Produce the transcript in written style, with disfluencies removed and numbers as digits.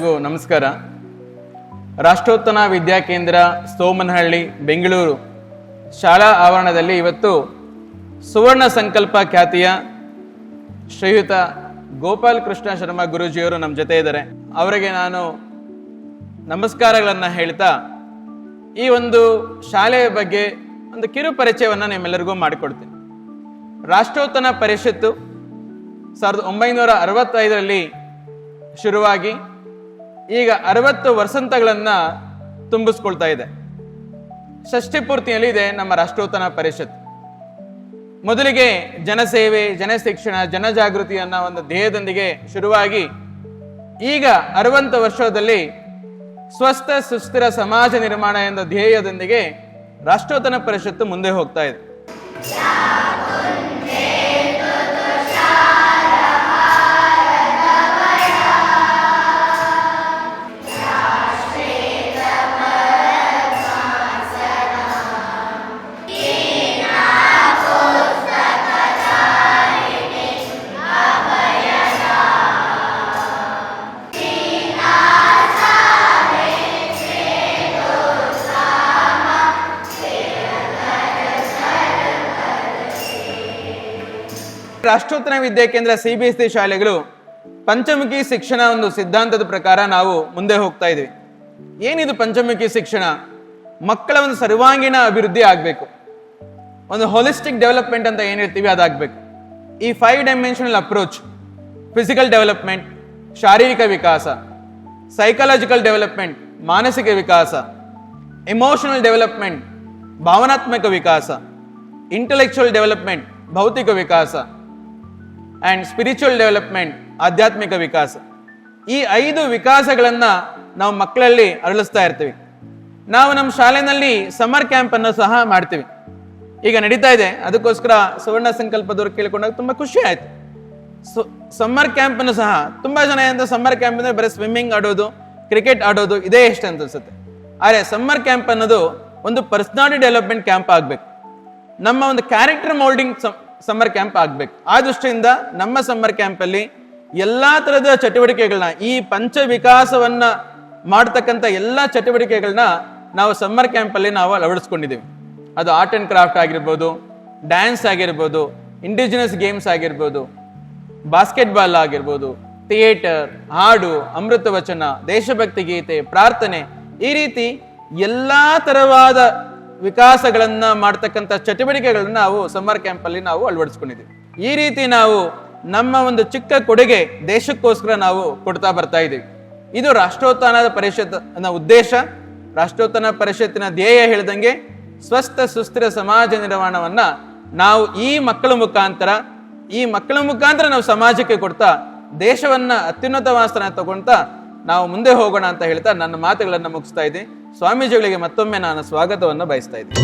ಎಲ್ಲರಿಗೂ ನಮಸ್ಕಾರ. ರಾಷ್ಟ್ರೋತ್ತನ ವಿದ್ಯಾಕೇಂದ್ರ ಸೋಮನಹಳ್ಳಿ ಬೆಂಗಳೂರು ಶಾಲಾ ಆವರಣದಲ್ಲಿ ಇವತ್ತು ಸುವರ್ಣ ಸಂಕಲ್ಪ ಖ್ಯಾತಿಯ ಶ್ರೀಯುತ ಗೋಪಾಲ್ ಕೃಷ್ಣ ಶರ್ಮಾ ಗುರೂಜಿಯವರು ನಮ್ಮ ಜೊತೆ ಇದ್ದಾರೆ. ಅವರಿಗೆ ನಾನು ನಮಸ್ಕಾರಗಳನ್ನು ಹೇಳ್ತಾ ಈ ಒಂದು ಶಾಲೆಯ ಬಗ್ಗೆ ಒಂದು ಕಿರು ಪರಿಚಯವನ್ನು ನಿಮ್ಮೆಲ್ಲರಿಗೂ ಮಾಡಿಕೊಡ್ತೀನಿ. ರಾಷ್ಟ್ರೋತ್ತನ ಪರಿಷತ್ತು 1965ರಲ್ಲಿ ಶುರುವಾಗಿ ಈಗ 60 ವಸಂತಗಳನ್ನು ತುಂಬಿಸ್ಕೊಳ್ತಾ ಇದೆ. ಷಷ್ಠಿ ಪೂರ್ತಿಯಲ್ಲಿ ಇದೆ ನಮ್ಮ ರಾಷ್ಟ್ರೋತ್ತನ ಪರಿಷತ್. ಮೊದಲಿಗೆ ಜನಸೇವೆ, ಜನಶಿಕ್ಷಣ, ಜನಜಾಗೃತಿ ಅನ್ನೋ ಒಂದು ಧ್ಯೇಯದೊಂದಿಗೆ ಶುರುವಾಗಿ ಈಗ 60 ವರ್ಷದಲ್ಲಿ ಸ್ವಸ್ಥ ಸುಸ್ಥಿರ ಸಮಾಜ ನಿರ್ಮಾಣ ಎಂಬ ಧ್ಯೇಯದೊಂದಿಗೆ ರಾಷ್ಟ್ರೋತ್ತನ ಪರಿಷತ್ತು ಮುಂದೆ ಹೋಗ್ತಾ ಇದೆ. ರಾಷ್ಟ್ರೋತ್ತನ ವಿದ್ಯಾಕೇಂದ್ರ CBSE ಶಾಲೆಗಳು ಪಂಚಮುಖಿ ಶಿಕ್ಷಣ ಒಂದು ಸಿದ್ಧಾಂತದ ಪ್ರಕಾರ ನಾವು ಮುಂದೆ ಹೋಗ್ತಾ ಇದೀವಿ. ಏನಿದು ಪಂಚಮುಖಿ ಶಿಕ್ಷಣ? ಮಕ್ಕಳ ಒಂದು ಸರ್ವಾಂಗೀಣ ಅಭಿವೃದ್ಧಿ ಆಗಬೇಕು, ಒಂದು ಹೋಲಿಸ್ಟಿಕ್ ಡೆವಲಪ್ಮೆಂಟ್ ಅಂತ ಏನ್ ಹೇಳ್ತೀವಿ ಅದಾಗಬೇಕು. ಈ 5 ಡೈಮೆನ್ಷನಲ್ ಅಪ್ರೋಚ್, ಫಿಸಿಕಲ್ ಡೆವಲಪ್ಮೆಂಟ್ ಶಾರೀರಿಕ ವಿಕಾಸ, ಸೈಕಾಲಜಿಕಲ್ ಡೆವಲಪ್ಮೆಂಟ್ ಮಾನಸಿಕ ವಿಕಾಸ, ಎಮೋಷನಲ್ ಡೆವಲಪ್ಮೆಂಟ್ ಭಾವನಾತ್ಮಕ ವಿಕಾಸ, ಇಂಟೆಲೆಕ್ಚುಯಲ್ ಡೆವಲಪ್ಮೆಂಟ್ ಭೌತಿಕ ವಿಕಾಸ ಅಂಡ್ ಸ್ಪಿರಿಚುವಲ್ ಡೆವಲಪ್ಮೆಂಟ್ ಆಧ್ಯಾತ್ಮಿಕ ವಿಕಾಸ. ಈ 5 ವಿಕಾಸಗಳನ್ನ ನಾವು ಮಕ್ಕಳಲ್ಲಿ ಅರಳಿಸ್ತಾ ಇರ್ತೀವಿ. ನಾವು ನಮ್ಮ ಶಾಲೆಯಲ್ಲಿ ಸಮ್ಮರ್ ಕ್ಯಾಂಪ್ ಅನ್ನು ಸಹ ಮಾಡ್ತೀವಿ. ಈಗ ನಡೀತಾ ಇದೆ, ಅದಕ್ಕೋಸ್ಕರ ಸುವರ್ಣ ಸಂಕಲ್ಪದವ್ರು ಕೇಳ್ಕೊಂಡಾಗ ತುಂಬಾ ಖುಷಿ ಆಯ್ತು. ಸಮ್ಮರ್ ಕ್ಯಾಂಪ್ ಅನ್ನು ಸಹ ತುಂಬಾ ಜನ ಅಂತ ಸಮ್ಮರ್ ಕ್ಯಾಂಪ್ ಅಂದ್ರೆ ಬರೀ ಸ್ವಿಮ್ಮಿಂಗ್ ಆಡೋದು, ಕ್ರಿಕೆಟ್ ಆಡೋದು ಇದೇ ಇಷ್ಟ ಅಂತ ಅನ್ಸುತ್ತೆ. ಆದರೆ ಸಮ್ಮರ್ ಕ್ಯಾಂಪ್ ಅನ್ನೋದು ಒಂದು ಪರ್ಸನಾಲಿಟಿ ಡೆವಲಪ್ಮೆಂಟ್ ಕ್ಯಾಂಪ್ ಆಗ್ಬೇಕು, ನಮ್ಮ ಒಂದು ಕ್ಯಾರೆಕ್ಟರ್ ಮೋಲ್ಡಿಂಗ್ ಸಮ್ಮರ್ ಕ್ಯಾಂಪ್ ಆಗ್ಬೇಕು. ಆ ದೃಷ್ಟಿಯಿಂದ ನಮ್ಮ ಸಮ್ಮರ್ ಕ್ಯಾಂಪ್ ಅಲ್ಲಿ ಎಲ್ಲಾ ತರದ ಚಟುವಟಿಕೆಗಳನ್ನ, ಈ ಪಂಚ ವಿಕಾಸವನ್ನ ಮಾಡ್ತಕ್ಕಂಥ ಎಲ್ಲಾ ಚಟುವಟಿಕೆಗಳನ್ನ ನಾವು ಸಮ್ಮರ್ ಕ್ಯಾಂಪ್ ಅಲ್ಲಿ ನಾವು ಅಳವಡಿಸ್ಕೊಂಡಿದ್ದೀವಿ. ಅದು ಆರ್ಟ್ ಅಂಡ್ ಕ್ರಾಫ್ಟ್ ಆಗಿರ್ಬೋದು, ಡ್ಯಾನ್ಸ್ ಆಗಿರ್ಬೋದು, ಇಂಡಿಜಿನಸ್ ಗೇಮ್ಸ್ ಆಗಿರ್ಬೋದು, ಬಾಸ್ಕೆಟ್ಬಾಲ್ ಆಗಿರ್ಬೋದು, ಥಿಯೇಟರ್, ಹಾಡು, ಅಮೃತ ವಚನ, ದೇಶಭಕ್ತಿ ಗೀತೆ, ಪ್ರಾರ್ಥನೆ, ಈ ರೀತಿ ಎಲ್ಲಾ ತರವಾದ ವಿಕಾಸಗಳನ್ನ ಮಾಡ್ತಕ್ಕಂಥ ಚಟುವಟಿಕೆಗಳನ್ನ ನಾವು ಸಮ್ಮರ್ ಕ್ಯಾಂಪ್ ಅಲ್ಲಿ ನಾವು ಅಳವಡಿಸ್ಕೊಂಡಿದ್ದೀವಿ. ಈ ರೀತಿ ನಾವು ನಮ್ಮ ಒಂದು ಚಿಕ್ಕ ಕೊಡುಗೆ ದೇಶಕ್ಕೋಸ್ಕರ ನಾವು ಕೊಡ್ತಾ ಬರ್ತಾ ಇದ್ದೀವಿ. ಇದು ರಾಷ್ಟ್ರೋತ್ಥಾನದ ಪರಿಷತ್ ಅನ್ನೋ ಉದ್ದೇಶ. ರಾಷ್ಟ್ರೋತ್ಥಾನ ಪರಿಷತ್ತಿನ ಧ್ಯೇಯ ಹೇಳಿದಂಗೆ ಸ್ವಸ್ಥ ಸುಸ್ಥಿರ ಸಮಾಜ ನಿರ್ಮಾಣವನ್ನ ನಾವು ಈ ಮಕ್ಕಳ ಮುಖಾಂತರ ನಾವು ಸಮಾಜಕ್ಕೆ ಕೊಡ್ತಾ ದೇಶವನ್ನ ಅತ್ಯುನ್ನತ ಸ್ಥಾನ ತಗೊಂತಾ ನಾವು ಮುಂದೆ ಹೋಗೋಣ ಅಂತ ಹೇಳ್ತಾ ನನ್ನ ಮಾತುಗಳನ್ನು ಮುಗಿಸ್ತಾ ಇದ್ದೀನಿ. ಸ್ವಾಮೀಜಿಗಳಿಗೆ ಮತ್ತೊಮ್ಮೆ ನಾನು ಸ್ವಾಗತವನ್ನು ಬಯಸ್ತಾ ಇದ್ದೀನಿ.